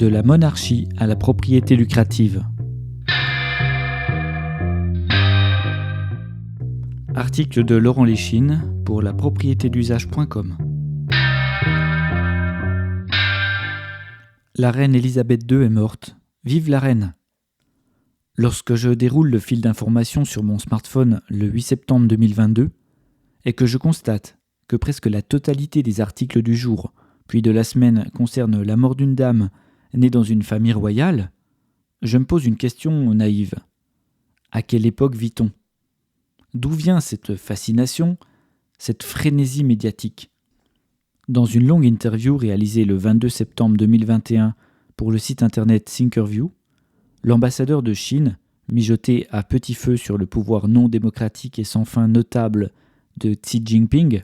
De la monarchie à la propriété lucrative. Article de Laurent Léchine pour la propriétédusage.com. La reine Elisabeth II est morte. Vive la reine! Lorsque je déroule le fil d'information sur mon smartphone le 8 septembre 2022 et que je constate que presque la totalité des articles du jour puis de la semaine concerne la mort d'une dame née dans une famille royale, je me pose une question naïve. À quelle époque vit-on ? D'où vient cette fascination, cette frénésie médiatique ? Dans une longue interview réalisée le 22 septembre 2021 pour le site internet Thinkerview, l'ambassadeur de Chine, mijoté à petit feu sur le pouvoir non démocratique et sans fin notable de Xi Jinping,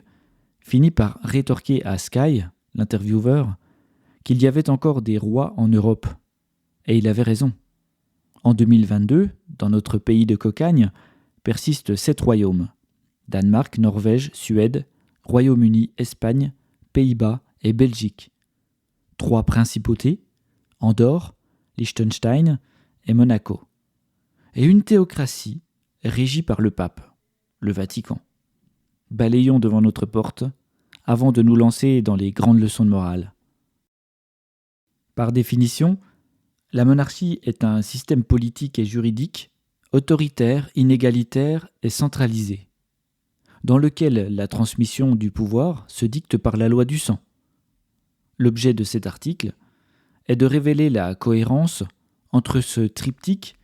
finit par rétorquer à Sky, l'intervieweur, qu'il y avait encore des rois en Europe. Et il avait raison. En 2022, dans notre pays de cocagne, persistent 7 royaumes. Danemark, Norvège, Suède, Royaume-Uni, Espagne, Pays-Bas et Belgique. 3 principautés, Andorre, Liechtenstein et Monaco. Et une théocratie régie par le pape, le Vatican. Balayons devant notre porte avant de nous lancer dans les grandes leçons de morale. Par définition, la monarchie est un système politique et juridique autoritaire, inégalitaire et centralisé, dans lequel la transmission du pouvoir se dicte par la loi du sang. L'objet de cet article est de révéler la cohérence entre ce triptyque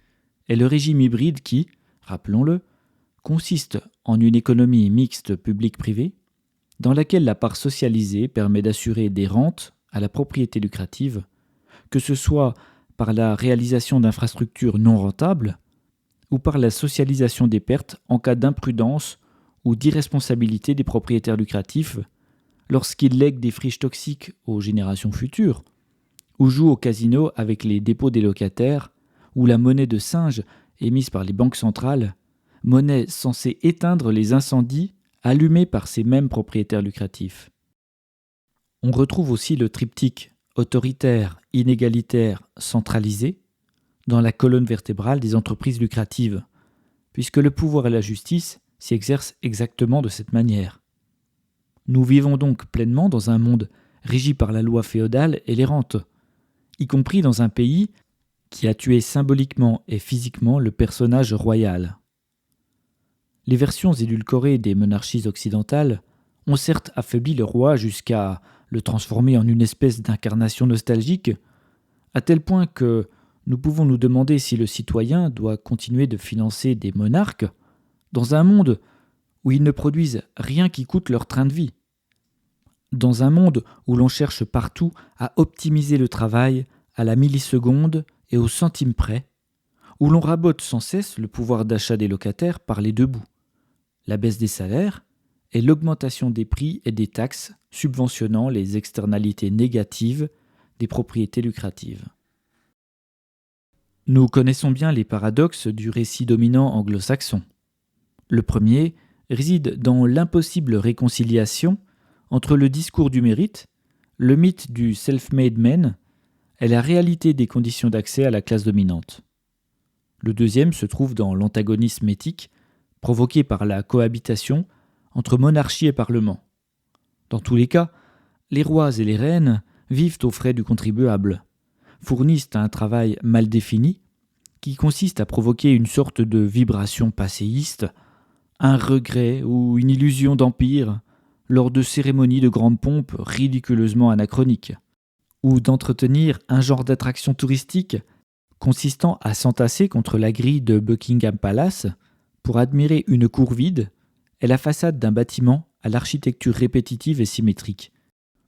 et le régime hybride qui, rappelons-le, consiste en une économie mixte publique-privée, dans laquelle la part socialisée permet d'assurer des rentes à la propriété lucrative, que ce soit par la réalisation d'infrastructures non rentables ou par la socialisation des pertes en cas d'imprudence ou d'irresponsabilité des propriétaires lucratifs lorsqu'ils lèguent des friches toxiques aux générations futures ou jouent au casino avec les dépôts des locataires ou la monnaie de singe émise par les banques centrales, monnaie censée éteindre les incendies allumés par ces mêmes propriétaires lucratifs. On retrouve aussi le triptyque autoritaire, inégalitaire, centralisé dans la colonne vertébrale des entreprises lucratives, puisque le pouvoir et la justice s'y exercent exactement de cette manière. Nous vivons donc pleinement dans un monde régi par la loi féodale et les rentes, y compris dans un pays qui a tué symboliquement et physiquement le personnage royal. Les versions édulcorées des monarchies occidentales ont certes affaibli le roi jusqu'à le transformer en une espèce d'incarnation nostalgique, à tel point que nous pouvons nous demander si le citoyen doit continuer de financer des monarques dans un monde où ils ne produisent rien qui coûte leur train de vie, dans un monde où l'on cherche partout à optimiser le travail à la milliseconde et au centime près, où l'on rabote sans cesse le pouvoir d'achat des locataires par les deux bouts, la baisse des salaires et l'augmentation des prix et des taxes subventionnant les externalités négatives des propriétés lucratives. Nous connaissons bien les paradoxes du récit dominant anglo-saxon. Le premier réside dans l'impossible réconciliation entre le discours du mérite, le mythe du self-made man et la réalité des conditions d'accès à la classe dominante. Le deuxième se trouve dans l'antagonisme éthique provoqué par la cohabitation entre monarchie et parlement. Dans tous les cas, les rois et les reines vivent aux frais du contribuable, fournissent un travail mal défini qui consiste à provoquer une sorte de vibration passéiste, un regret ou une illusion d'empire lors de cérémonies de grande pompe ridiculeusement anachroniques, ou d'entretenir un genre d'attraction touristique consistant à s'entasser contre la grille de Buckingham Palace pour admirer une cour vide et la façade d'un bâtiment à l'architecture répétitive et symétrique,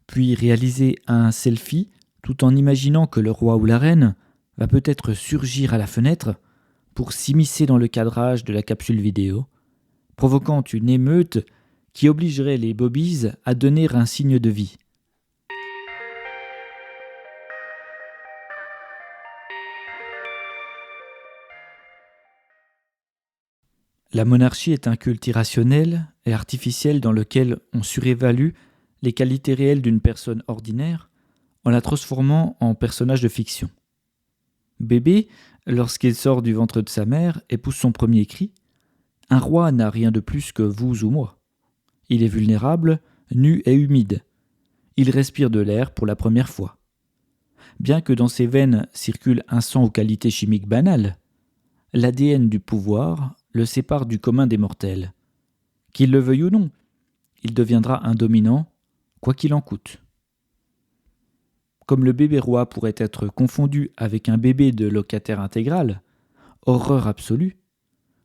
puis réaliser un selfie tout en imaginant que le roi ou la reine va peut-être surgir à la fenêtre pour s'immiscer dans le cadrage de la capsule vidéo, provoquant une émeute qui obligerait les bobbies à donner un signe de vie. La monarchie est un culte irrationnel et artificiel dans lequel on surévalue les qualités réelles d'une personne ordinaire en la transformant en personnage de fiction. Bébé, lorsqu'il sort du ventre de sa mère et pousse son premier cri, un roi n'a rien de plus que vous ou moi. Il est vulnérable, nu et humide. Il respire de l'air pour la première fois. Bien que dans ses veines circule un sang aux qualités chimiques banales, l'ADN du pouvoir le sépare du commun des mortels. Qu'il le veuille ou non, il deviendra un dominant, quoi qu'il en coûte. Comme le bébé roi pourrait être confondu avec un bébé de locataire intégral, horreur absolue,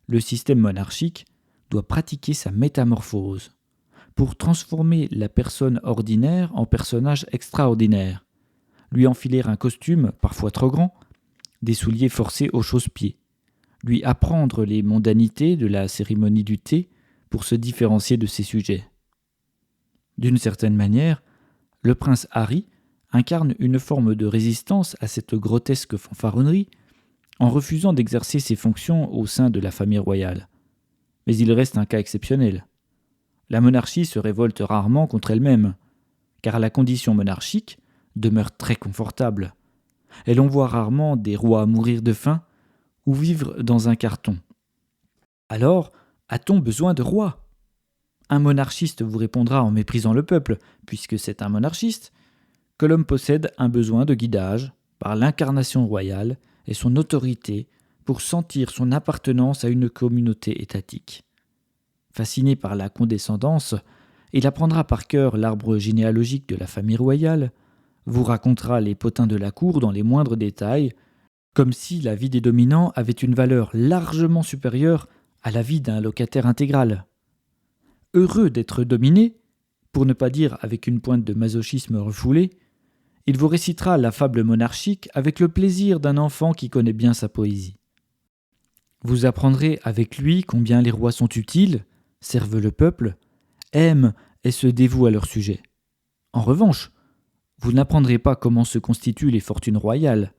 le système monarchique doit pratiquer sa métamorphose pour transformer la personne ordinaire en personnage extraordinaire, lui enfiler un costume parfois trop grand, des souliers forcés aux chausse-pieds, lui apprendre les mondanités de la cérémonie du thé pour se différencier de ses sujets. D'une certaine manière, le prince Harry incarne une forme de résistance à cette grotesque fanfaronnerie en refusant d'exercer ses fonctions au sein de la famille royale. Mais il reste un cas exceptionnel. La monarchie se révolte rarement contre elle-même, car la condition monarchique demeure très confortable, et l'on voit rarement des rois mourir de faim ou vivre dans un carton. Alors, a-t-on besoin de rois ? Un monarchiste vous répondra en méprisant le peuple, puisque c'est un monarchiste, que l'homme possède un besoin de guidage par l'incarnation royale et son autorité pour sentir son appartenance à une communauté étatique. Fasciné par la condescendance, il apprendra par cœur l'arbre généalogique de la famille royale, vous racontera les potins de la cour dans les moindres détails, comme si la vie des dominants avait une valeur largement supérieure à la vie d'un locataire intégral. Heureux d'être dominé, pour ne pas dire avec une pointe de masochisme refoulé, il vous récitera la fable monarchique avec le plaisir d'un enfant qui connaît bien sa poésie. Vous apprendrez avec lui combien les rois sont utiles, servent le peuple, aiment et se dévouent à leur sujet. En revanche, vous n'apprendrez pas comment se constituent les fortunes royales,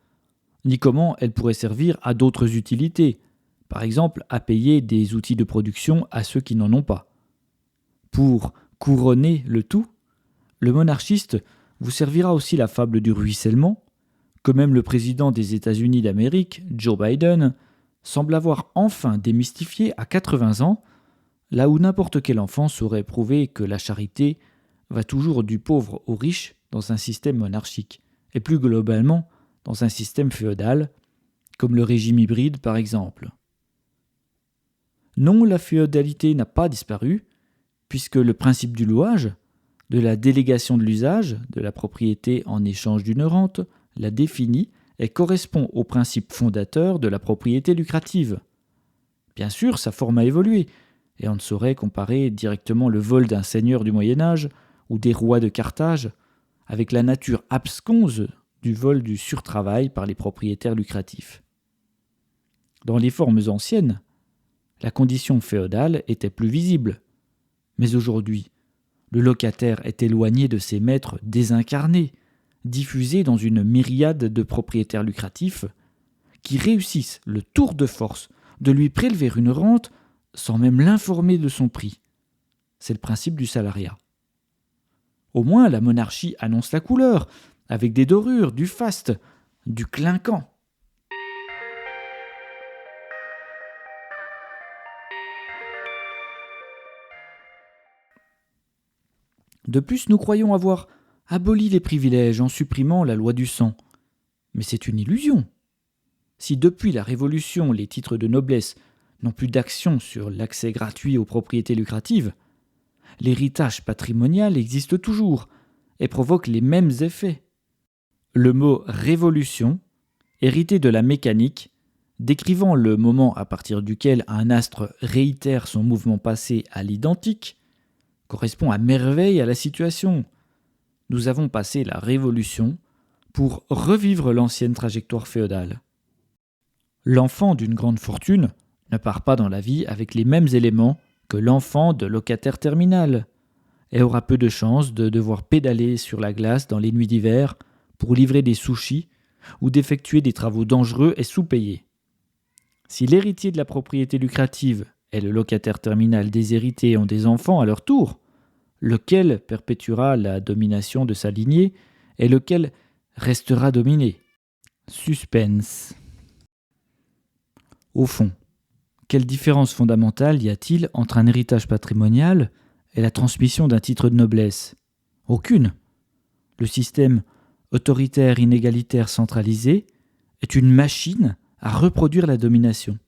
ni comment elles pourraient servir à d'autres utilités, par exemple à payer des outils de production à ceux qui n'en ont pas. Pour couronner le tout, le monarchiste vous servira aussi la fable du ruissellement, que même le président des États-Unis d'Amérique, Joe Biden, semble avoir enfin démystifié à 80 ans, là où n'importe quel enfant saurait prouver que la charité va toujours du pauvre au riche dans un système monarchique, et plus globalement dans un système féodal, comme le régime hybride par exemple. Non, la féodalité n'a pas disparu, puisque le principe du louage, de la délégation de l'usage, de la propriété en échange d'une rente, la définit et correspond au principe fondateur de la propriété lucrative. Bien sûr, sa forme a évolué, et on ne saurait comparer directement le vol d'un seigneur du Moyen-Âge ou des rois de Carthage avec la nature absconse du vol du surtravail par les propriétaires lucratifs. Dans les formes anciennes, la condition féodale était plus visible, mais aujourd'hui, le locataire est éloigné de ses maîtres désincarnés, diffusés dans une myriade de propriétaires lucratifs qui réussissent le tour de force de lui prélever une rente sans même l'informer de son prix. C'est le principe du salariat. Au moins, la monarchie annonce la couleur, avec des dorures, du faste, du clinquant. De plus, nous croyons avoir aboli les privilèges en supprimant la loi du sang. Mais c'est une illusion. Si depuis la Révolution, les titres de noblesse n'ont plus d'action sur l'accès gratuit aux propriétés lucratives, l'héritage patrimonial existe toujours et provoque les mêmes effets. Le mot « révolution », hérité de la mécanique, décrivant le moment à partir duquel un astre réitère son mouvement passé à l'identique, correspond à merveille à la situation. Nous avons passé la Révolution pour revivre l'ancienne trajectoire féodale. L'enfant d'une grande fortune ne part pas dans la vie avec les mêmes éléments que l'enfant de locataire terminal et aura peu de chances de devoir pédaler sur la glace dans les nuits d'hiver pour livrer des sushis ou d'effectuer des travaux dangereux et sous-payés. Si l'héritier de la propriété lucrative et le locataire terminal déshérité ont des enfants à leur tour, lequel perpétuera la domination de sa lignée et lequel restera dominé. Suspense. Au fond, quelle différence fondamentale y a-t-il entre un héritage patrimonial et la transmission d'un titre de noblesse ? Aucune. Le système autoritaire, inégalitaire, centralisé est une machine à reproduire la domination.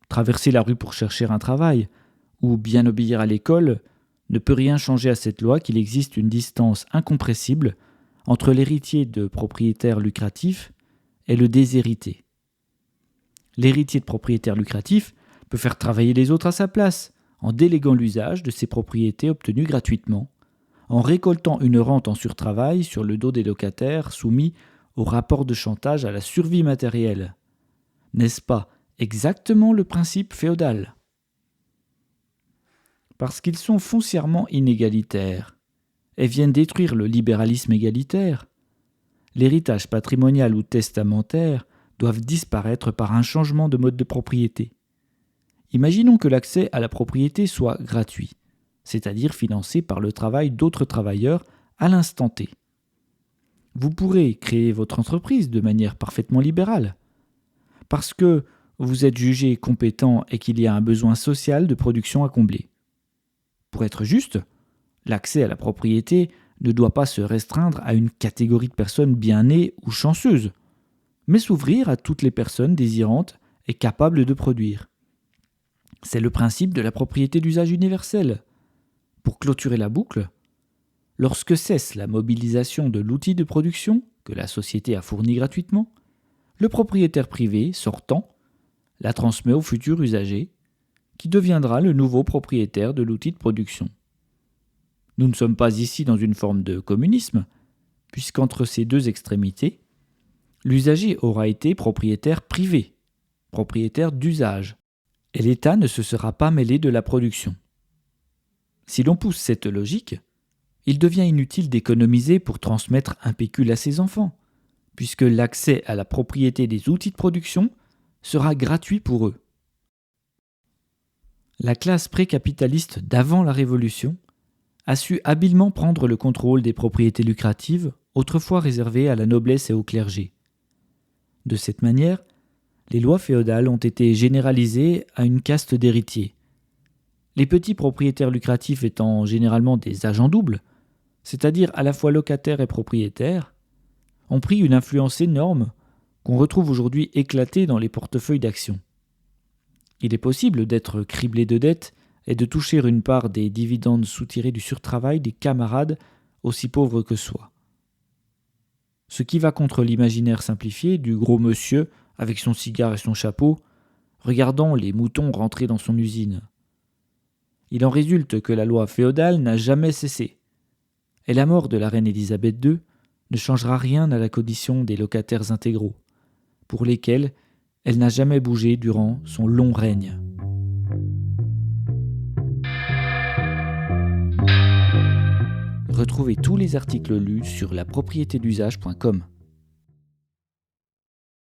Traverser la rue pour chercher un travail ou bien obéir à l'école ne peut rien changer à cette loi qu'il existe une distance incompressible entre l'héritier de propriétaire lucratif et le déshérité. L'héritier de propriétaire lucratif peut faire travailler les autres à sa place, en déléguant l'usage de ses propriétés obtenues gratuitement, en récoltant une rente en surtravail sur le dos des locataires soumis au rapport de chantage à la survie matérielle. N'est-ce pas exactement le principe féodal ? Parce qu'ils sont foncièrement inégalitaires et viennent détruire le libéralisme égalitaire, l'héritage patrimonial ou testamentaire doivent disparaître par un changement de mode de propriété. Imaginons que l'accès à la propriété soit gratuit, c'est-à-dire financé par le travail d'autres travailleurs à l'instant T. Vous pourrez créer votre entreprise de manière parfaitement libérale, parce que vous êtes jugé compétent et qu'il y a un besoin social de production à combler. Pour être juste, l'accès à la propriété ne doit pas se restreindre à une catégorie de personnes bien nées ou chanceuses, mais s'ouvrir à toutes les personnes désirantes et capables de produire. C'est le principe de la propriété d'usage universel. Pour clôturer la boucle, lorsque cesse la mobilisation de l'outil de production que la société a fourni gratuitement, le propriétaire privé sortant la transmet au futur usager, qui deviendra le nouveau propriétaire de l'outil de production. Nous ne sommes pas ici dans une forme de communisme, puisqu'entre ces deux extrémités, l'usager aura été propriétaire privé, propriétaire d'usage, et l'État ne se sera pas mêlé de la production. Si l'on pousse cette logique, il devient inutile d'économiser pour transmettre un pécule à ses enfants, puisque l'accès à la propriété des outils de production sera gratuit pour eux. La classe précapitaliste d'avant la Révolution a su habilement prendre le contrôle des propriétés lucratives, autrefois réservées à la noblesse et au clergé. De cette manière, les lois féodales ont été généralisées à une caste d'héritiers. Les petits propriétaires lucratifs étant généralement des agents doubles, c'est-à-dire à la fois locataires et propriétaires, ont pris une influence énorme qu'on retrouve aujourd'hui éclatée dans les portefeuilles d'actions. Il est possible d'être criblé de dettes et de toucher une part des dividendes soutirés du surtravail des camarades aussi pauvres que soi. Ce qui va contre l'imaginaire simplifié du gros monsieur avec son cigare et son chapeau, regardant les moutons rentrer dans son usine. Il en résulte que la loi féodale n'a jamais cessé, et la mort de la reine Élisabeth II ne changera rien à la condition des locataires intégraux, pour lesquels elle n'a jamais bougé durant son long règne. Retrouvez tous les articles lus sur lapropriétédusage.com.